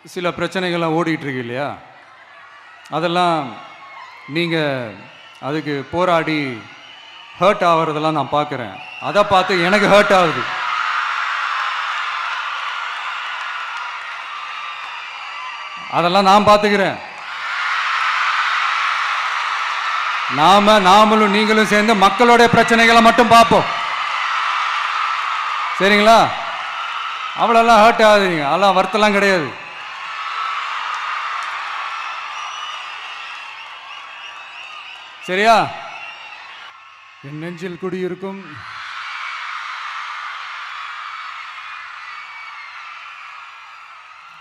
சில பிரச்சனைகள்லாம் ஓடிட்டுருக்கு இல்லையா, அதெல்லாம் நீங்கள் அதுக்கு போராடி ஹர்ட் ஆகிறதெல்லாம் நான் பார்க்குறேன். அதை பார்த்து எனக்கு ஹர்ட் ஆகுது. அதெல்லாம் நான் பார்த்துக்கிறேன். நாமளும் நீங்களும் சேர்ந்து மக்களோட பிரச்சனைகளை மட்டும் பார்ப்போம். சரிங்களா? அவ்வளோலாம் ஹர்ட் ஆகுதுங்க, அதெல்லாம் வருத்தலாம் கிடையாது. சரியா? என் நெஞ்சில் குடியிருக்கும்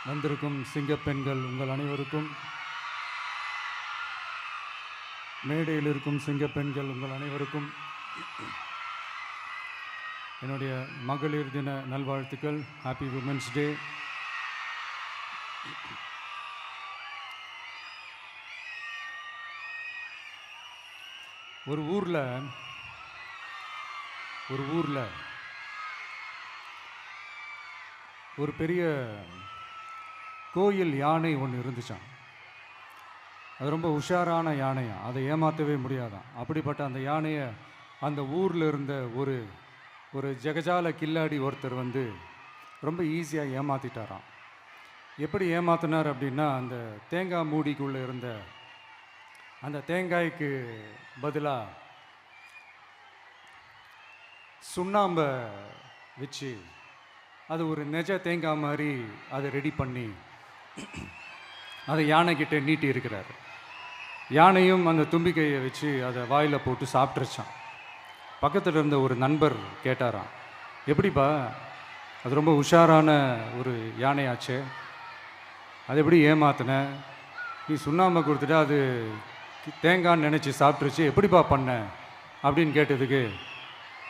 வந்திருக்கும் சிங்கப்பெண்கள் உங்கள் அனைவருக்கும், மேடையில் இருக்கும் சிங்கப்பெண்கள் உங்கள் அனைவருக்கும் என்னுடைய மகளிர் தின நல்வாழ்த்துக்கள். Happy women's day. ஒரு ஊரில் ஒரு பெரிய கோயில் யானை ஒன்று இருந்துச்சான். அது ரொம்ப உஷாரான யானையாம், அதை ஏமாற்றவே முடியாதான். அப்படிப்பட்ட அந்த யானையை அந்த ஊரில் இருந்த ஒரு ஜெகஜால கில்லாடி ஒருத்தர் வந்து ரொம்ப ஈஸியாக ஏமாற்றிட்டாராம். எப்படி ஏமாத்தினார் அப்படின்னா, அந்த தேங்காய் மூடிக்குள்ளே இருந்த அந்த தேங்காய்க்கு பதிலாக சுண்ணாம்பை வச்சு அது ஒரு நெஜ தேங்காய் மாதிரி அதை ரெடி பண்ணி அதை யானைக்கிட்ட நீட்டி இருக்கிறார். யானையும் அந்த தும்பிக்கையை வச்சு அதை வாயில் போட்டு சாப்பிட்ருச்சான். பக்கத்தில் இருந்த ஒரு நண்பர் கேட்டாராம், எப்படிப்பா, அது ரொம்ப உஷாரான ஒரு யானையாச்சே, அது எப்படி ஏமாத்தின? நீ சுண்ணாம்பை கொடுத்துட்டு அது தேங்காய்ன்னு நினச்சி சாப்பிட்ருச்சு, எப்படிப்பா பண்ண அப்படின்னு கேட்டதுக்கு,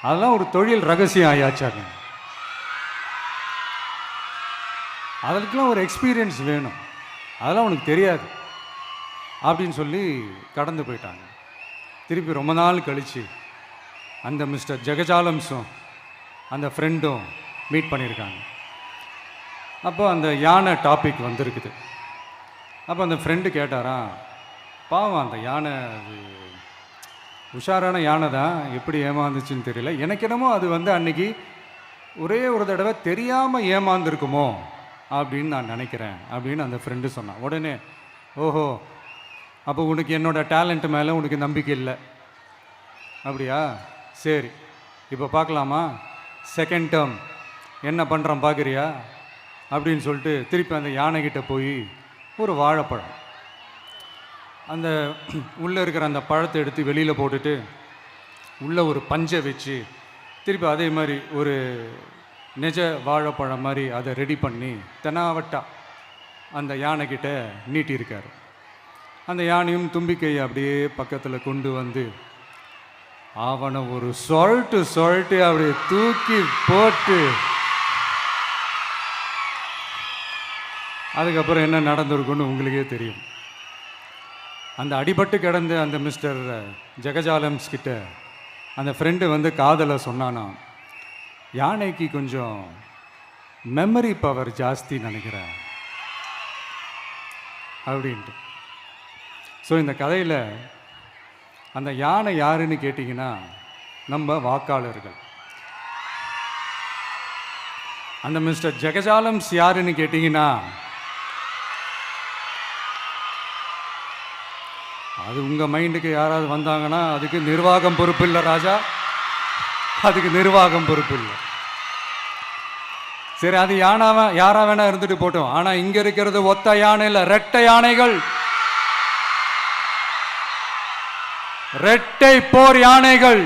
அதெல்லாம் ஒரு தொழில் ரகசியம் ஆயாச்சாங்க, அதற்கெல்லாம் ஒரு எக்ஸ்பீரியன்ஸ் வேணும், அதெல்லாம் உனக்கு தெரியாது அப்படின்னு சொல்லி கடந்து போயிட்டாங்க. திருப்பி ரொம்ப நாள் கழித்து அந்த மிஸ்டர் ஜெகஜாலம்ஸும் அந்த ஃப்ரெண்டும் மீட் பண்ணியிருக்காங்க. அப்போ அந்த யானை டாபிக் வந்திருக்குது. அப்போ அந்த ஃப்ரெண்டு கேட்டாராம், பாவம் அந்த யானை அது உஷாரான யானை தான், எப்படி ஏமாந்துச்சுன்னு தெரியல, எனக்கு என்னமோ அது வந்து அன்னைக்கு ஒரே ஒரு தடவை தெரியாமல் ஏமாந்துருக்குமோ அப்படின்னு நான் நினைக்கிறேன் அப்படின்னு அந்த ஃப்ரெண்டு சொன்னான். உடனே, ஓஹோ, அப்போ உனக்கு என்னோட டேலண்ட் மேலே உனக்கு நம்பிக்கை இல்லை அப்படியா? சரி, இப்போ பார்க்கலாமா, செகண்ட் டேர்ம் என்ன பண்ணுறான் பார்க்குறியா அப்படின்னு சொல்லிட்டு திருப்பி அந்த யானைக்கிட்ட போய் ஒரு வாழைப்பழம், அந்த உள்ளே இருக்கிற அந்த பழத்தை எடுத்து வெளியில் போட்டுட்டு உள்ளே ஒரு பஞ்சை வச்சு திருப்பி அதே மாதிரி ஒரு நெஜ வாழைப்பழம் மாதிரி அதை ரெடி பண்ணி தெனாவட்டா அந்த யானைக்கிட்ட நீட்டியிருக்கார். அந்த யானையும் தும்பிக்கையை அப்படியே பக்கத்தில் கொண்டு வந்து அவனை ஒரு சொல்லிட்டு அப்படியே தூக்கி போட்டு, அதுக்கப்புறம் என்ன நடந்திருக்குன்னு உங்களுக்கே தெரியும். அந்த அடிபட்டு கிடந்த அந்த மிஸ்டர் ஜெகஜாலம்ஸ் கிட்ட அந்த ஃப்ரெண்டு வந்து காதலை சொன்னானா, யானைக்கு கொஞ்சம் மெமரி பவர் ஜாஸ்தி நினைக்கிறேன் அப்படின்ட்டு. ஸோ இந்த கதையில் அந்த யானை யாருன்னு கேட்டிங்கன்னா நம்ம வாக்காளர்கள். அந்த மிஸ்டர் ஜெகஜாலம்ஸ் யாருன்னு கேட்டிங்கன்னா அது உங்கள் மைண்டுக்கு யாராவது வந்தாங்கன்னா அதுக்கு நிர்வாகம் பொறுப்பு இல்லை ராஜா, அதுக்கு நிர்வாகம் பொறுப்பு இல்லை. சரி, அது யாரா வேணா இருந்துட்டு போட்டோம். ஆனால் இங்கே இருக்கிறது ஒத்த யானை இல்லை, ரெட்டை யானைகள், ரெட்டை போர் யானைகள்,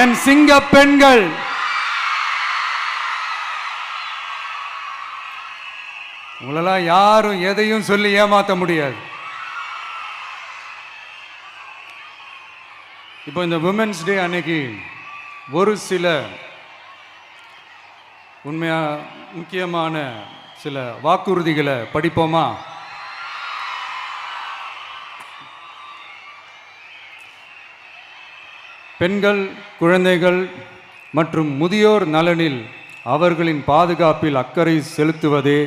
என் சிங்க பெண்கள். உங்களெல்லாம் யாரும் எதையும் சொல்லி ஏமாற்ற முடியாது. இப்போ இந்த விமென்ஸ் டே அன்னைக்கு ஒரு சில முக்கியமான சில வாக்குறுதிகளை படிப்போமா? பெண்கள், குழந்தைகள் மற்றும் முதியோர் நலனில் அவர்களின் பாதுகாப்பில் அக்கறை செலுத்துவதே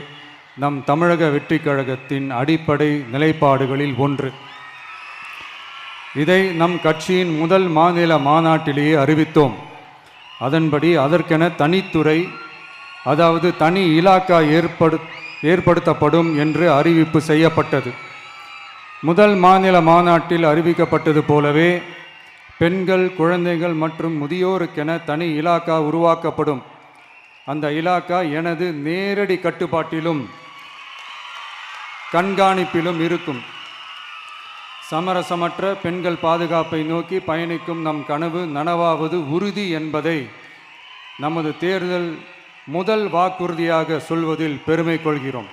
நம் தமிழக வெற்றி கழகத்தின் அடிப்படை நிலைப்பாடுகளில் ஒன்று. இதை நம் கட்சியின் முதல் மாநில மாநாட்டிலேயே அறிவித்தோம். அதன்படி அதற்கென தனித்துறை, அதாவது தனி இலாக்கா ஏற்படுத்தப்படும் என்று அறிவிப்பு செய்யப்பட்டது. முதல் மாநில மாநாட்டில் அறிவிக்கப்பட்டது போலவே பெண்கள், குழந்தைகள் மற்றும் முதியோருக்கென தனி இலாக்கா உருவாக்கப்படும். அந்த இலாக்கா எனது நேரடி கட்டுப்பாட்டிலும் கண்காணிப்பிலும் இருக்கும். சமரசமற்ற பெண்கள் பாதுகாப்பை நோக்கி பயணிக்கும் நம் கனவு நனவாவது உறுதி என்பதை நமது தேர்தல் முதல் வாக்குறுதியாக சொல்வதில் பெருமை கொள்கிறோம்.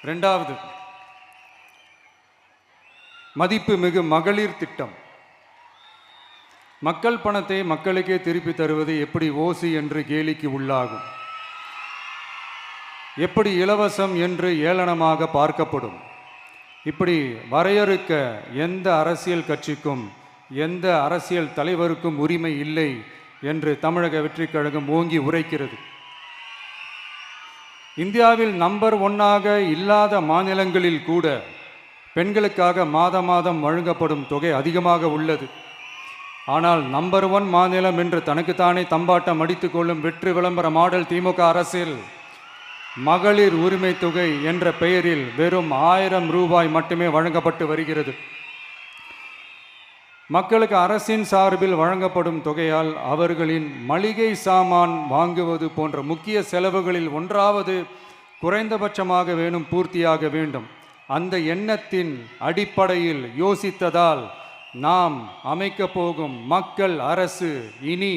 இரண்டாவது, மதிப்புமிகு மகளிர் திட்டம். மக்கள் பணத்தை மக்களுக்கே திருப்பி தருவது எப்படி ஓசி என்று கேலிக்கு உள்ளாகும், எப்படி இலவசம் என்று ஏளனமாக பார்க்கப்படும். இப்படி வரையறுக்க எந்த அரசியல் கட்சிக்கும் எந்த அரசியல் தலைவருக்கும் உரிமை இல்லை என்று தமிழக வெற்றி கழகம் ஓங்கி உரைக்கிறது. இந்தியாவில் நம்பர் 1 இல்லாத மாநிலங்களில் கூட பெண்களுக்காக மாதம் வழங்கப்படும் தொகை அதிகமாக உள்ளது. ஆனால் நம்பர் 1 மாநிலம் என்று தனக்குத்தானே தம்பாட்டம் அடித்துக் கொள்ளும் வெற்றி விளம்பர மாடல் திமுக அரசில் மகளிர் உரிமை தொகை என்ற பெயரில் வெறும் 1000 ரூபாய் மட்டுமே வழங்கப்பட்டு வருகிறது. மக்களுக்கு அரசின் சார்பில் வழங்கப்படும் தொகையால் அவர்களின் மளிகை சாமான் வாங்குவது போன்ற முக்கிய செலவுகளில் ஒன்றாவது குறைந்தபட்சமாக பூர்த்தியாக வேண்டும். அந்த எண்ணத்தின் அடிப்படையில் யோசித்ததால் நாம் அமைக்கப் போகும் மக்கள் அரசு இனி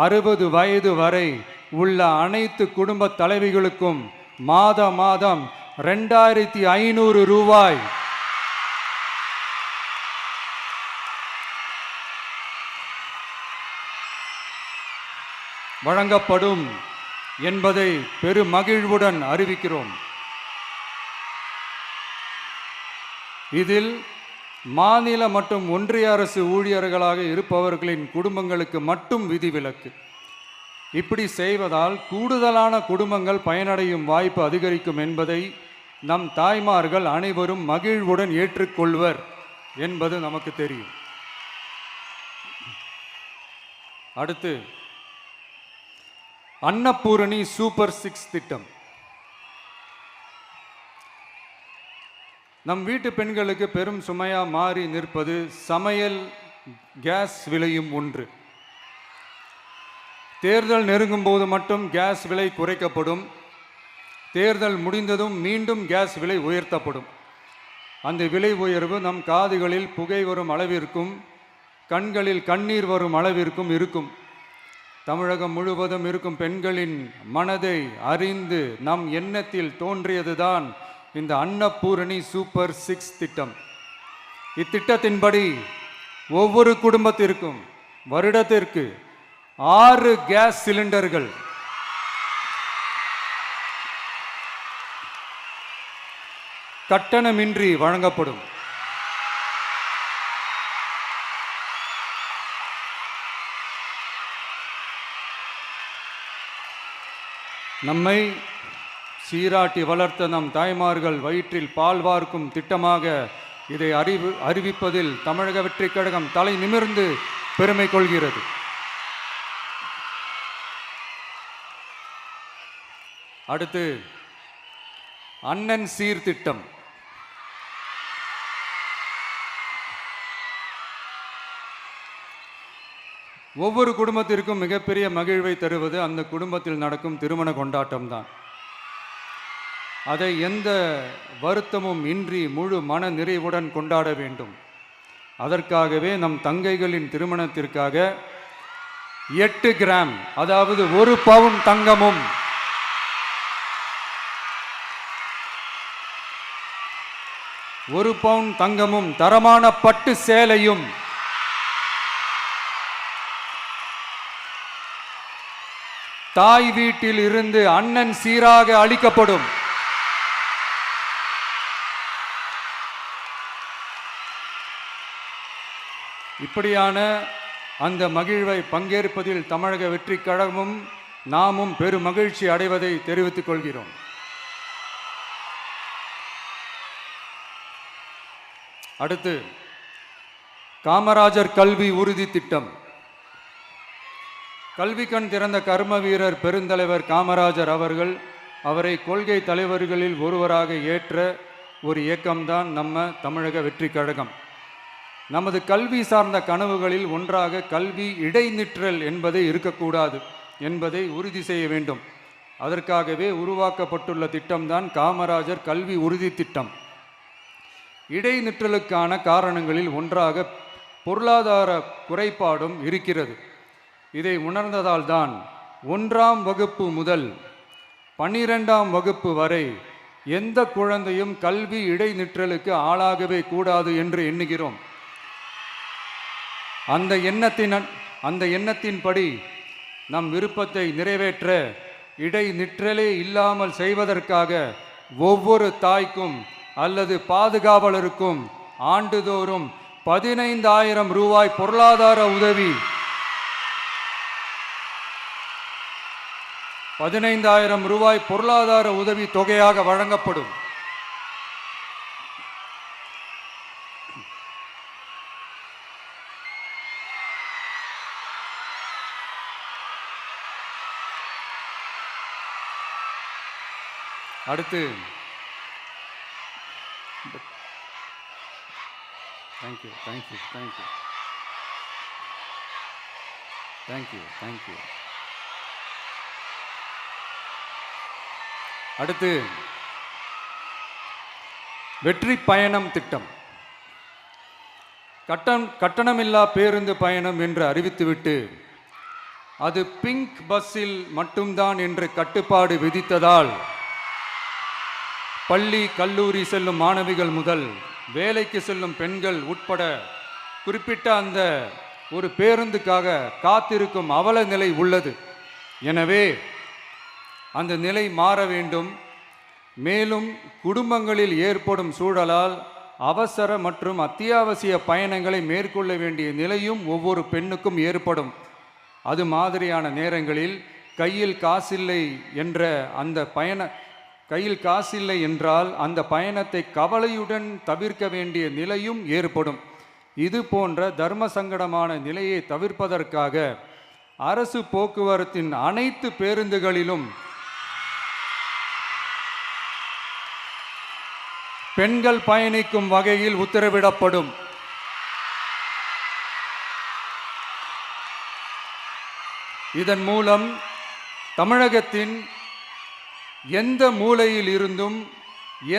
60 வயது வரை உள்ள அனைத்து குடும்ப தலைவிகளுக்கும் மாதம் 2500 ரூபாய் வழங்கப்படும் என்பதை பெருமகிழ்வுடன் அறிவிக்கிறோம். இதில் மாநில மற்றும் ஒன்றிய அரசு ஊழியர்களாக இருப்பவர்களின் குடும்பங்களுக்கு மட்டும் விதிவிலக்கு. இப்படி செய்வதால் கூடுதலான குடும்பங்கள் பயனடையும் வாய்ப்பு அதிகரிக்கும் என்பதை நம் தாய்மார்கள் அனைவரும் மகிழ்வுடன் ஏற்றுக்கொள்வர் என்பது நமக்கு தெரியும். அடுத்து, அன்னபூரணி சூப்பர் 6 திட்டம். நம் வீட்டு பெண்களுக்கு பெரும் சுமையா மாறி நிற்பது சமையல் கேஸ் விலையும் ஒன்று. தேர்தல் நெருங்கும் போது மட்டும் கேஸ் விலை குறைக்கப்படும். தேர்தல் முடிந்ததும் மீண்டும் கேஸ் விலை உயர்த்தப்படும். அந்த விலை உயர்வு நம் காதுகளில் புகை வரும் அளவிற்கும் கண்களில் கண்ணீர் வரும் அளவிற்கும் இருக்கும். தமிழகம் முழுவதும் இருக்கும் பெண்களின் மனதை அறிந்து நம் எண்ணத்தில் தோன்றியதுதான் இந்த அன்னபூரணி சூப்பர் 6 திட்டம். இத்திட்டத்தின்படி ஒவ்வொரு குடும்பத்திற்கும் வருடத்திற்கு 6 கேஸ் சிலிண்டர்கள் கட்டணமின்றி வழங்கப்படும். நம்மை சீராட்டி வளர்த்த நம் தாய்மார்கள் வயிற்றில் பால் வார்க்கும் திட்டமாக இதை அறிவிப்பதில் தமிழக வெற்றி கழகம் தலை நிமிர்ந்து பெருமை கொள்கிறது. அடுத்து, அண்ணன் சீர்திட்டம். ஒவ்வொரு குடும்பத்திற்கும் மிகப்பெரிய மகிழ்வை தருவது அந்த குடும்பத்தில் நடக்கும் திருமண கொண்டாட்டம்தான். அதை எந்த வருத்தமும் இன்றி முழு மன நிறைவுடன் கொண்டாட வேண்டும். அதற்காகவே நம் தங்கைகளின் திருமணத்திற்காக 8 கிராம், அதாவது 1 பவுன் தங்கமும் 1 பவுன் தங்கமும் தரமான பட்டு சேலையும் தாய் வீட்டில் இருந்து அண்ணன் சீராக அளிக்கப்படும். இப்படியான அந்த மகிழ்வை பங்கேற்பதில் தமிழக வெற்றி கழகமும் நாமும் பெரும் மகிழ்ச்சி அடைவதை தெரிவித்துக் கொள்கிறோம். அடுத்து காமராஜர் கல்வி உறுதி திட்டம். கல்வி கண் திறந்த கர்ம வீரர் பெருந்தலைவர் காமராஜர் அவரை கொள்கை தலைவர்களில் ஒருவராக ஏற்ற ஒரு இயக்கம்தான் நம்ம தமிழக வெற்றி கழகம். நமது கல்வி சார்ந்த கனவுகளில் ஒன்றாக கல்வி இடைநிற்றல் என்பதை இருக்கக்கூடாது என்பதை உறுதி செய்ய வேண்டும். அதற்காகவே உருவாக்கப்பட்டுள்ள திட்டம்தான் காமராஜர் கல்வி உறுதி திட்டம். இடைநிற்றலுக்கான காரணங்களில் ஒன்றாக பொருளாதார குறைபாடும் இருக்கிறது. இதை உணர்ந்ததால் தான் 1ஆம் வகுப்பு முதல் 12ஆம் வகுப்பு வரை எந்த குழந்தையும் கல்வி இடைநிற்றலுக்கு ஆளாகவே கூடாது என்று எண்ணுகிறோம். அந்த எண்ணத்தின்படி நம் விருப்பத்தை நிறைவேற்ற இடைநிற்றலே இல்லாமல் செய்வதற்காக ஒவ்வொரு தாய்க்கும் அல்லது பாதுகாவலருக்கும் ஆண்டுதோறும் 15,000 ரூபாய் பொருளாதார உதவி 15,000 ரூபாய் பொருளாதார உதவி தொகையாக வழங்கப்படும். அடுத்து தேங்க்யூ. அடுத்து வெற்றி பயணம் திட்டம். கட்டணமில்லா பேருந்து பயணம் என்று அறிவித்துவிட்டு அது பிங்க் பஸ்ஸில் மட்டும்தான் என்று கட்டுப்பாடு விதித்ததால் பள்ளி கல்லூரி செல்லும் மாணவிகள் முதல் வேலைக்கு செல்லும் பெண்கள் உட்பட குறிப்பிட்ட அந்த ஒரு பேருந்துக்காக காத்திருக்கும் அவல நிலை உள்ளது. எனவே அந்த நிலை மாற வேண்டும். மேலும் குடும்பங்களில் ஏற்படும் சூழலால் அவசர மற்றும் அத்தியாவசிய பயணங்களை மேற்கொள்ள வேண்டிய நிலையும் ஒவ்வொரு பெண்ணுக்கும் ஏற்படும். அது மாதிரியான நேரங்களில் கையில் காசில்லை என்றால் அந்த பயணத்தை கவலையுடன் தவிர்க்க வேண்டிய நிலையும் ஏற்படும். இது போன்ற தர்ம சங்கடமான நிலையை தவிர்ப்பதற்காக அரசு போக்குவரத்தின் அனைத்து பேருந்துகளிலும் பெண்கள் பயணிக்கும் வகையில் உத்தரவிடப்படும். இதன் மூலம் தமிழகத்தின் எந்த மூலையில் இருந்தும்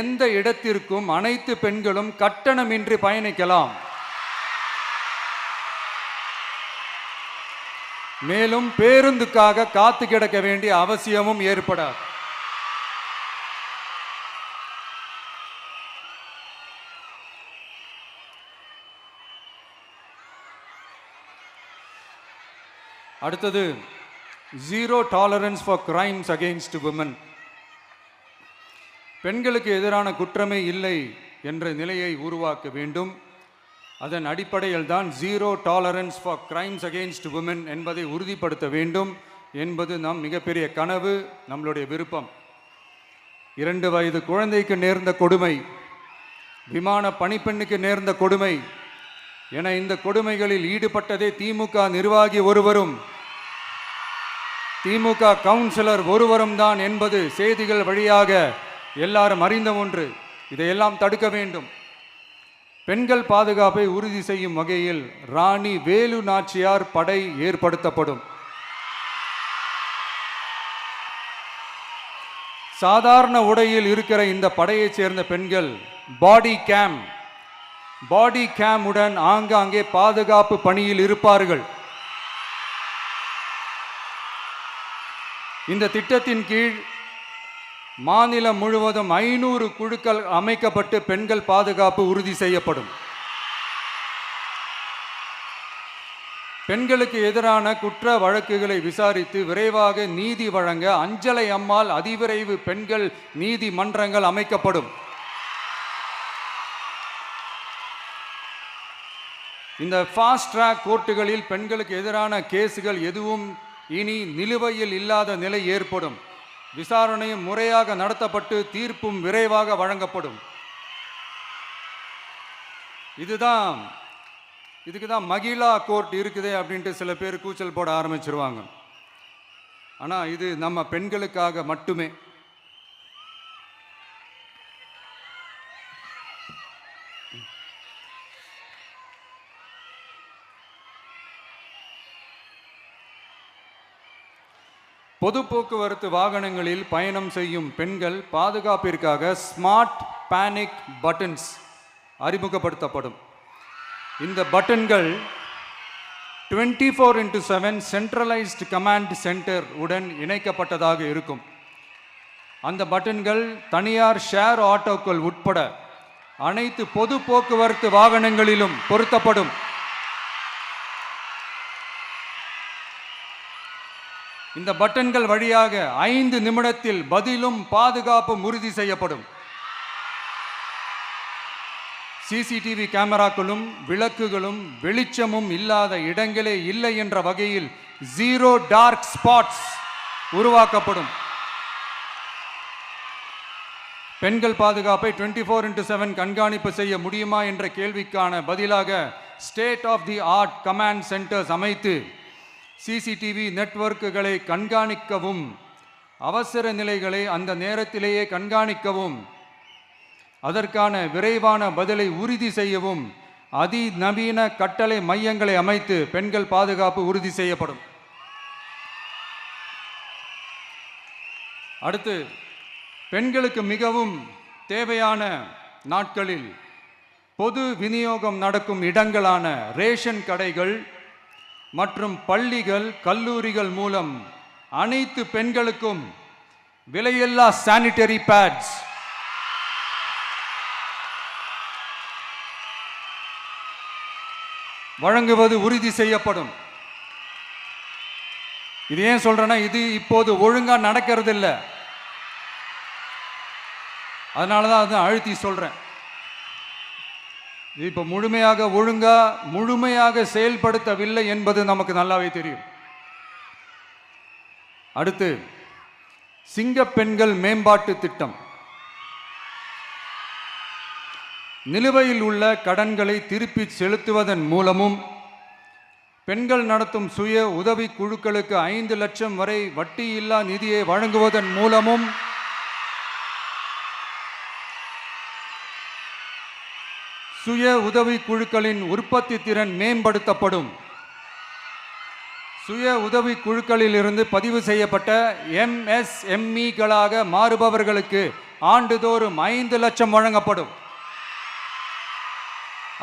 எந்த இடத்திற்கும் அனைத்து பெண்களும் கட்டணமின்றி பயணிக்கலாம். மேலும் பேருந்துக்காக காத்து கிடக்க வேண்டிய அவசியமும் ஏற்படாது. அடுத்தது zero tolerance for crimes against women. பெண்களுக்கு எதிரான குற்றமே இல்லை என்ற நிலையை உருவாக்க வேண்டும். அதன் அடிப்படையில் தான் zero tolerance for crimes against women என்பதை உறுதிப்படுத்த வேண்டும் என்பது நம் மிகப்பெரிய கனவு, நம்மளுடைய விருப்பம். 2 வயது குழந்தைக்கு நேர்ந்த கொடுமை, விமான பணிப்பெண்ணுக்கு நேர்ந்த கொடுமை என இந்த கொடுமைகளில் ஈடுபட்டதே திமுக நிர்வாகி ஒருவரும் திமுக கவுன்சிலர் ஒருவரும் தான் என்பது செய்திகள் வழியாக எல்லாரும் அறிந்த ஒன்று. இதையெல்லாம் தடுக்க வேண்டும். பெண்கள் பாதுகாப்பை உறுதி செய்யும் வகையில் ராணி வேலு நாச்சியார் படை ஏற்படுத்தப்படும். சாதாரண உடையில் இருக்கிற இந்த படையைச் சேர்ந்த பெண்கள் பாடி கேம் உடன் ஆங்காங்கே பாதுகாப்பு பணியில் இருப்பார்கள். இந்த திட்டத்தின் கீழ் மாநிலம் முழுவதும் 500 குழுக்கள் அமைக்கப்பட்டு பெண்கள் பாதுகாப்பு உறுதி செய்யப்படும். பெண்களுக்கு எதிரான குற்ற வழக்குகளை விசாரித்து விரைவாக நீதி வழங்க அஞ்சலை அம்மாள் அதிவிரைவு பெண்கள் நீதிமன்றங்கள் அமைக்கப்படும். இந்த ஃபாஸ்ட் ட்ராக் கோர்ட்டுகளில் பெண்களுக்கு எதிரான கேஸுகள் எதுவும் இனி நிலுவையில் இல்லாத நிலை ஏற்படும். விசாரணையும் முறையாக நடத்தப்பட்டு தீர்ப்பும் விரைவாக வழங்கப்படும். இதுக்கு தான் மகிழா கோர்ட் இருக்குதே அப்படின்ட்டு சில பேர் கூச்சல் போட ஆரம்பிச்சிருவாங்க. ஆனால் இது நம்ம பெண்களுக்காக மட்டுமே. பொது போக்குவரத்து வாகனங்களில் பயணம் செய்யும் பெண்கள் பாதுகாப்பிற்காக ஸ்மார்ட் பேனிக் பட்டன்ஸ் அறிமுகப்படுத்தப்படும். இந்த பட்டன்கள் 24/7 சென்ட்ரலைஸ்டு கமாண்ட் சென்டர் உடன் இணைக்கப்பட்டதாக இருக்கும். அந்த பட்டன்கள் தனியார் ஷேர் ஆட்டோக்கள் உட்பட அனைத்து பொது போக்குவரத்து வாகனங்களிலும் பொருத்தப்படும். இந்த பட்டன்கள் வழியாக 5 நிமிடத்தில் பதிலும் பாதுகாப்பும் உறுதி செய்யப்படும். சிசிடிவி கேமராக்களும் விளக்குகளும் வெளிச்சமும் இல்லாத இடங்களே இல்லை என்ற வகையில் 0 டார்க் ஸ்பாட்ஸ் உருவாக்கப்படும். பெண்கள் பாதுகாப்பை 24/7 கண்காணிப்பு செய்ய முடியுமா என்ற கேள்விக்கான பதிலாக state of the art command centers அமைத்து சிசிடிவி நெட்வொர்க்குகளை கண்காணிக்கவும் அவசர நிலைகளை அந்த நேரத்திலேயே கண்காணிக்கவும் அதற்கான விரைவான பதிலை உறுதி செய்யவும் அதிநவீன கட்டளை மையங்களை அமைத்து பெண்கள் பாதுகாப்பு உறுதி செய்யப்படும். அடுத்து, பெண்களுக்கு மிகவும் தேவையான நாட்களில் பொது விநியோகம் நடக்கும் இடங்களான ரேஷன் கடைகள் மற்றும் பள்ளிகள் கல்லூரிகள் மூலம் அனைத்து பெண்களுக்கும் விலையில்லா சானிட்டரி பேட்ஸ் வழங்குவது உறுதி செய்யப்படும். இது ஏன் சொல்றேன்னா, இது இப்போது ஒழுங்கா நடக்கிறது இல்லை. அதனாலதான் அதை அழுத்தி சொல்றேன். இப்போ முழுமையாக செயல்படுத்தவில்லை என்பது நமக்கு நல்லாவே தெரியும். அடுத்து, சிங்க பெண்கள் மேம்பாட்டு திட்டம். நிலுவையில் உள்ள கடன்களை திருப்பி செலுத்துவதன் மூலமும் பெண்கள் நடத்தும் சுய உதவி குழுக்களுக்கு 5 லட்சம் வரை வட்டியில்லா நிதியை வழங்குவதன் மூலமும் சுய உதவி குழுக்களின் உற்பத்தி திறன் மேம்படுத்தப்படும். சுய உதவி குழுக்களில் இருந்து பதிவு செய்யப்பட்ட MSMEகளாக மாறுபவர்களுக்கு ஆண்டுதோறும் 5 லட்சம் வழங்கப்படும்.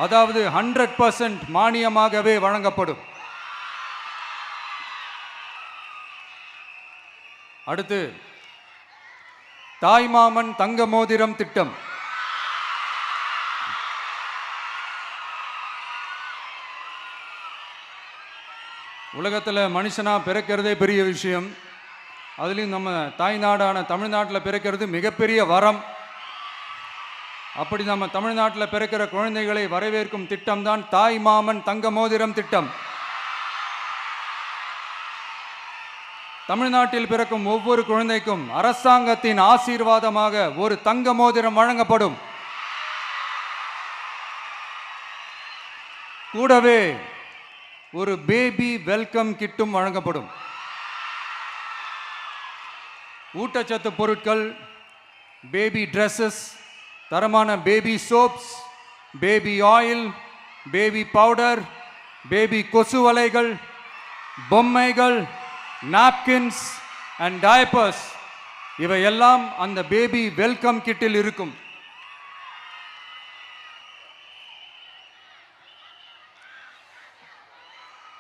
அதாவது 100% மானியமாகவே வழங்கப்படும். அடுத்து, தாய்மாமன் தங்க மோதிரம் திட்டம். உலகத்தில் மனுஷனா பிறக்கிறதே பெரிய விஷயம். அதுலேயும் நம்ம தாய்நாடான தமிழ்நாட்டில் பிறக்கிறது மிகப்பெரிய வரம். அப்படி நம்ம தமிழ்நாட்டில் பிறக்கிற குழந்தைகளை வரவேற்கும் திட்டம் தான் தாய் மாமன் தங்க மோதிரம் திட்டம். தமிழ்நாட்டில் பிறக்கும் ஒவ்வொரு குழந்தைக்கும் அரசாங்கத்தின் ஆசீர்வாதமாக ஒரு தங்க மோதிரம் வழங்கப்படும். கூடவே ஒரு பேபி வெல்கம் கிட்டும் வழங்கப்படும். ஊட்டச்சத்து பொருட்கள், பேபி ட்ரெஸ்ஸஸ், தரமான baby soaps, baby oil, baby powder, baby கொசு வலைகள், பொம்மைகள், நாப்கின்ஸ் அண்ட் டயப்பர்ஸ் இவையெல்லாம் அந்த பேபி வெல்கம் கிட்டில் இருக்கும்.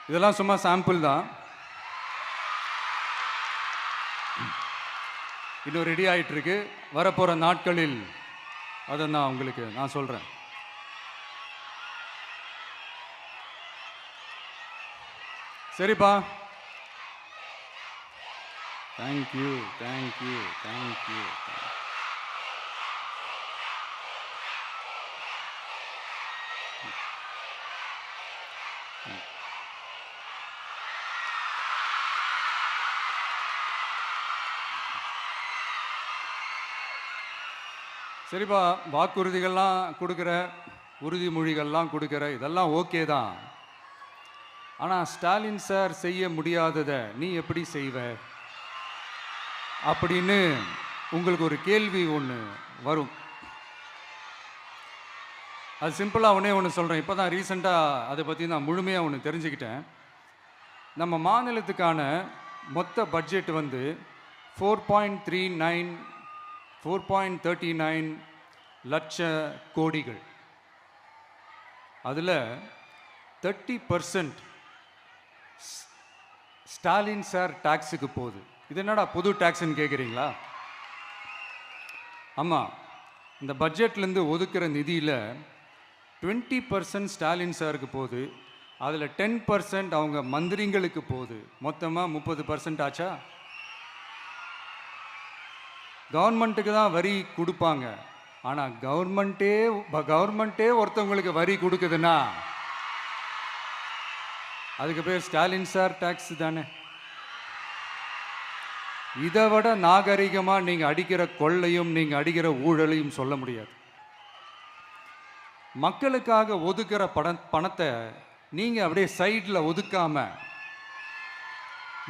இதெல்லாம் சும்மா சாம்பிள் தான். இன்னும் ரெடி ஆகிட்டு இருக்கு. வரப்போகிற நாட்களில் அதை நான் சொல்கிறேன். சரிப்பா, தேங்க்யூ தேங்க்யூ தேங்க்யூ. சரிப்பா, வாக்குறுதிகள்லாம் கொடுக்குற, உறுதிமொழிகள்லாம் கொடுக்குற, இதெல்லாம் ஓகே தான். ஆனால் ஸ்டாலின் சார் செய்ய முடியாததை நீ எப்படி செய்வ அப்படின்னு உங்களுக்கு ஒரு கேள்வி ஒன்று வரும். அது சிம்பிளாக ஒன்று சொல்கிறேன். இப்போ தான் ரீசெண்டாக அதை பற்றி நான் முழுமையாக ஒன்று தெரிஞ்சுக்கிட்டேன். நம்ம மாநிலத்துக்கான மொத்த பட்ஜெட் வந்து 4.39 லட்ச கோடிகள். அதில் 30% ஸ்டாலின் சார் டாக்ஸுக்கு போகுது. இது என்னடா புது டாக்ஸ்ன்னு கேட்குறீங்களா? ஆமாம், இந்த பட்ஜெட்லேருந்து ஒதுக்குற நிதியில் 20% ஸ்டாலின் சாருக்கு போகுது. அதில் 10% அவங்க மந்திரிங்களுக்கு போகுது. மொத்தமாக 30% ஆச்சா? கவர்மெண்ட்டுக்கு தான் வரி கொடுப்பாங்க. ஆனால் கவர்மெண்ட்டே ஒருத்தவங்களுக்கு வரி கொடுக்குதுன்னா அதுக்கு பேர் ஸ்டாலின் சார் டாக்ஸ் தானே. இதை விட நாகரிகமாக நீங்கள் அடிக்கிற கொள்ளையும் நீங்கள் அடிக்கிற ஊழலையும் சொல்ல முடியாது. மக்களுக்காக ஒதுக்குற பணத்தை நீங்கள் அப்படியே சைடில் ஒதுக்காம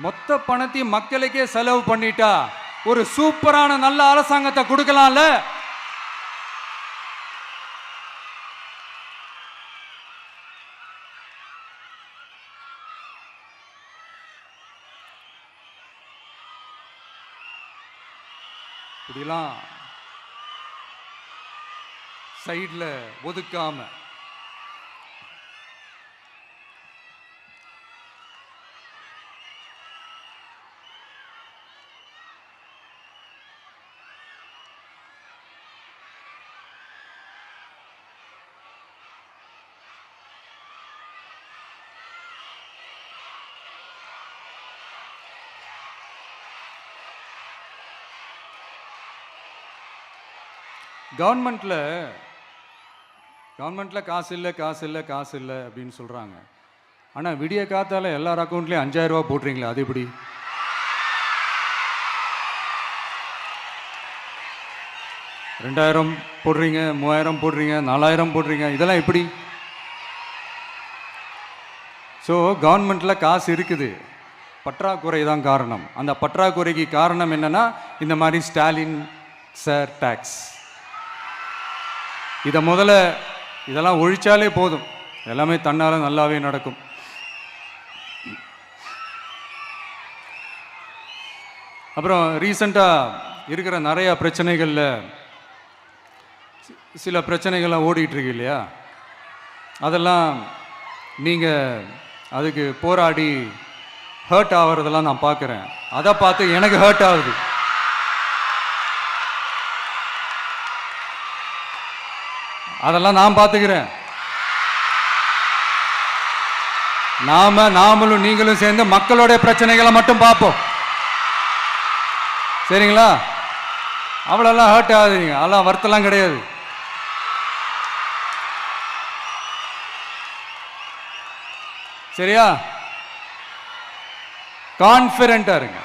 மொத்த பணத்தையும் மக்களுக்கே செலவு பண்ணிட்டா ஒரு சூப்பரான நல்ல அரசாங்கத்தை கொடுக்கலாம்ல. இப்படிலாம் சைடில் ஒதுக்காம கவர்மெண்ட்டில் காசு இல்லை அப்படின்னு சொல்கிறாங்க. ஆனால் விடிய காத்தால எல்லார் அக்கௌண்ட்லேயும் 5000 ரூபா போட்டுறீங்களா? அது எப்படி? $2000 போடுறீங்க, 3000 போடுறீங்க, 4000 போடுறீங்க, இதெல்லாம் எப்படி? ஸோ கவர்மெண்ட்டில் காசு இருக்குது, பற்றாக்குறை தான் காரணம். அந்த பற்றாக்குறைக்கு காரணம் என்னன்னா இந்த மாதிரி ஸ்டாலின் சார் டாக்ஸ். இதை முதல்ல இதெல்லாம் ஒழிச்சாலே போதும், எல்லாமே தன்னால் நல்லாவே நடக்கும். அப்புறம் ரீசண்டாக இருக்கிற நிறையா பிரச்சனைகளில் சில பிரச்சனைகள்லாம் ஓடிட்டுருக்கு இல்லையா? அதெல்லாம் நீங்கள் அதுக்கு போராடி ஹர்ட் ஆகிறதெல்லாம் நான் பார்க்குறேன். அதை பார்த்து எனக்கு ஹர்ட் ஆகுது. அதெல்லாம் நான் பார்த்துக்கிறேன். நாமளும் நீங்களும் சேர்ந்து மக்களுடைய பிரச்சனைகளை மட்டும் பார்ப்போம், சரிங்களா? அவ்வளோலாம் ஹர்ட் ஆகுதுங்க, அதெல்லாம் வருத்தலாம் கிடையாது. சரியா? கான்ஃபிடென்ட்டா இருங்க,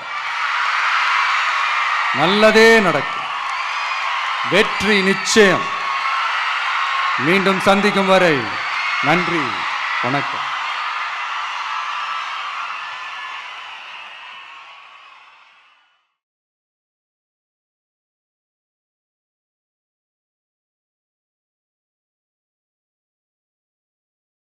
நல்லதே நடக்கும், வெற்றி நிச்சயம். மீண்டும் சந்திக்கும் வரை நன்றி, வணக்கம்.